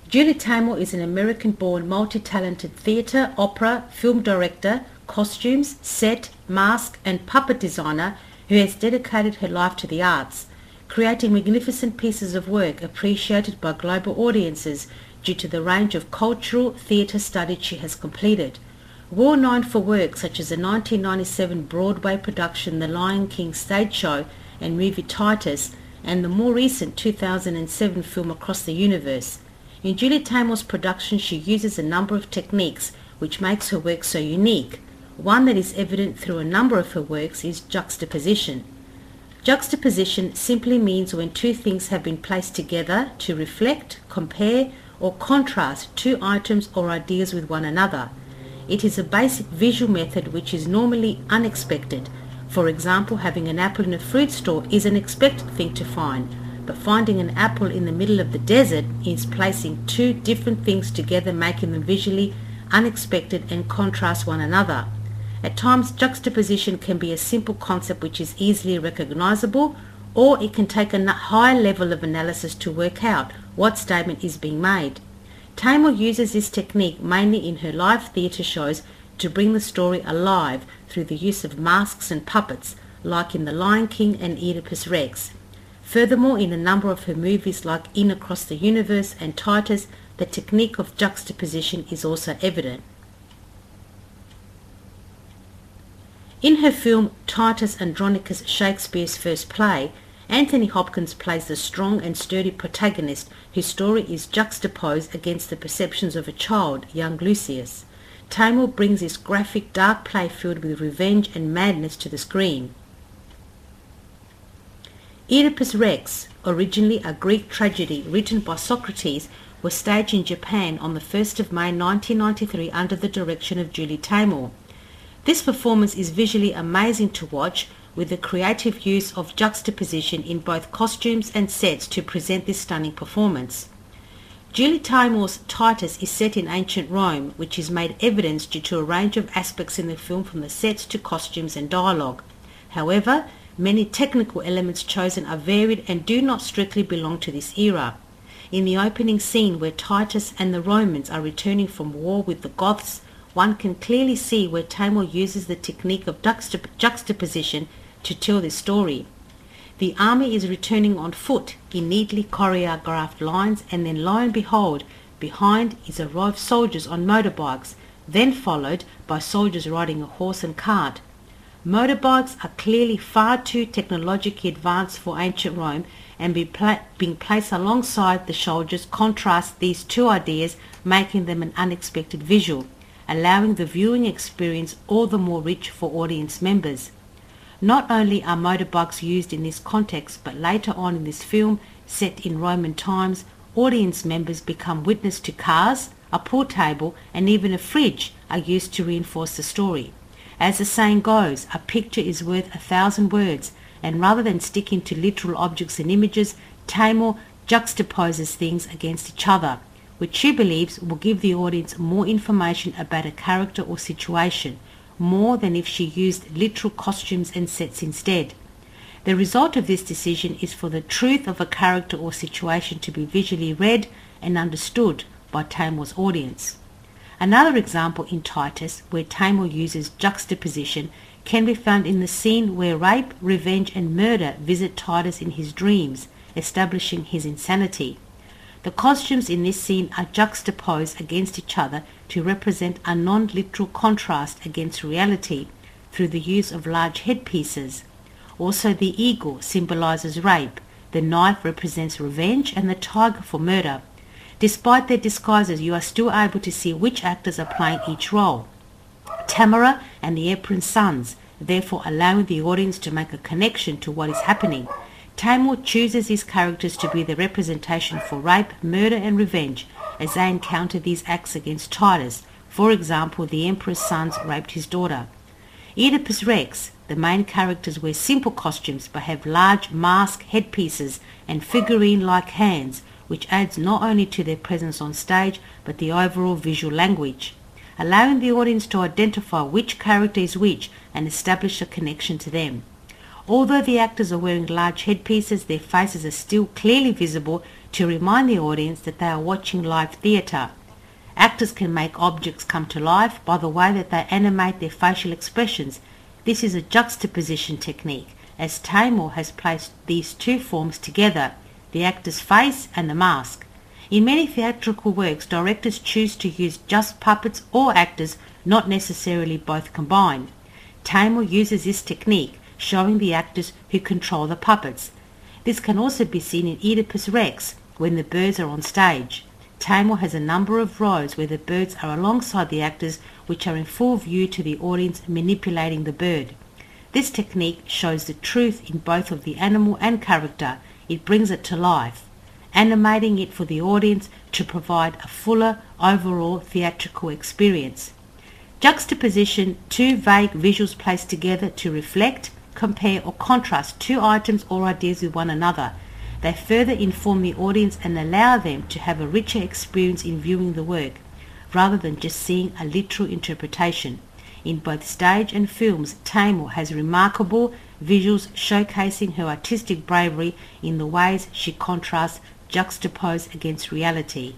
Julie Taymor is an American-born multi-talented theatre, opera, film director, costumes, set, mask and puppet designer who has dedicated her life to the arts, creating magnificent pieces of work appreciated by global audiences due to the range of cultural theatre studies she has completed. Well known for work such as the 1997 Broadway production The Lion King stage show and movie Titus, and the more recent 2007 film Across the Universe. In Julie Taymor's production, she uses a number of techniques which makes her work so unique. One that is evident through a number of her works is juxtaposition. Juxtaposition simply means when two things have been placed together to reflect, compare, or contrast two items or ideas with one another. It is a basic visual method which is normally unexpected. For example, having an apple in a fruit store is an expected thing to find, but finding an apple in the middle of the desert is placing two different things together, making them visually unexpected and contrast one another. At times, juxtaposition can be a simple concept which is easily recognizable, or it can take a higher level of analysis to work out what statement is being made. Taymor uses this technique mainly in her live theatre shows to bring the story alive through the use of masks and puppets, like in The Lion King and Oedipus Rex. Furthermore, in a number of her movies like In Across the Universe and Titus, the technique of juxtaposition is also evident. In her film Titus Andronicus, Shakespeare's first play, Anthony Hopkins plays the strong and sturdy protagonist whose story is juxtaposed against the perceptions of a child, young Lucius. Taymor brings this graphic, dark play filled with revenge and madness to the screen. Oedipus Rex, originally a Greek tragedy written by Socrates, was staged in Japan on the 1st of May 1993 under the direction of Julie Taymor. This performance is visually amazing to watch, with the creative use of juxtaposition in both costumes and sets to present this stunning performance. Julie Taymor's Titus is set in ancient Rome, which is made evident due to a range of aspects in the film from the sets to costumes and dialogue. However, many technical elements chosen are varied and do not strictly belong to this era. In the opening scene where Titus and the Romans are returning from war with the Goths, one can clearly see where Taymor uses the technique of juxtaposition to tell this story. The army is returning on foot in neatly choreographed lines, and then lo and behold, behind is a row of soldiers on motorbikes, then followed by soldiers riding a horse and cart. Motorbikes are clearly far too technologically advanced for ancient Rome, and being placed alongside the soldiers contrasts these two ideas, making them an unexpected visual, allowing the viewing experience all the more rich for audience members. Not only are motorbikes used in this context, but later on in this film, set in Roman times, audience members become witness to cars, a pool table, and even a fridge are used to reinforce the story. As the saying goes, a picture is worth 1,000 words, and rather than sticking to literal objects and images, Taymor juxtaposes things against each other, which she believes will give the audience more information about a character or situation, more than if she used literal costumes and sets instead. The result of this decision is for the truth of a character or situation to be visually read and understood by Taymor's audience. Another example in Titus, where Taymor uses juxtaposition, can be found in the scene where rape, revenge and murder visit Titus in his dreams, establishing his insanity. The costumes in this scene are juxtaposed against each other to represent a non-literal contrast against reality through the use of large headpieces. Also, the eagle symbolizes rape, the knife represents revenge, and the tiger for murder. Despite their disguises, you are still able to see which actors are playing each role. Tamara and the Emperor's sons, therefore allowing the audience to make a connection to what is happening. Taymor chooses his characters to be the representation for rape, murder and revenge as they encounter these acts against Titus. For example, the Emperor's sons raped his daughter. Oedipus Rex, the main characters wear simple costumes but have large mask headpieces and figurine-like hands, which adds not only to their presence on stage but the overall visual language, allowing the audience to identify which character is which and establish a connection to them. Although the actors are wearing large headpieces, their faces are still clearly visible to remind the audience that they are watching live theatre. Actors can make objects come to life by the way that they animate their facial expressions. This is a juxtaposition technique, as Taymor has placed these two forms together, the actor's face and the mask. In many theatrical works, directors choose to use just puppets or actors, not necessarily both combined. Taymor uses this technique, showing the actors who control the puppets. This can also be seen in Oedipus Rex, when the birds are on stage. Taymor has a number of rows where the birds are alongside the actors, which are in full view to the audience manipulating the bird. This technique shows the truth in both of the animal and character. It brings it to life, animating it for the audience to provide a fuller overall theatrical experience. Juxtaposition, two vague visuals placed together to reflect, compare or contrast two items or ideas with one another. They further inform the audience and allow them to have a richer experience in viewing the work, rather than just seeing a literal interpretation. In both stage and films, Taymor has remarkable visuals showcasing her artistic bravery in the ways she contrasts juxtapose against reality.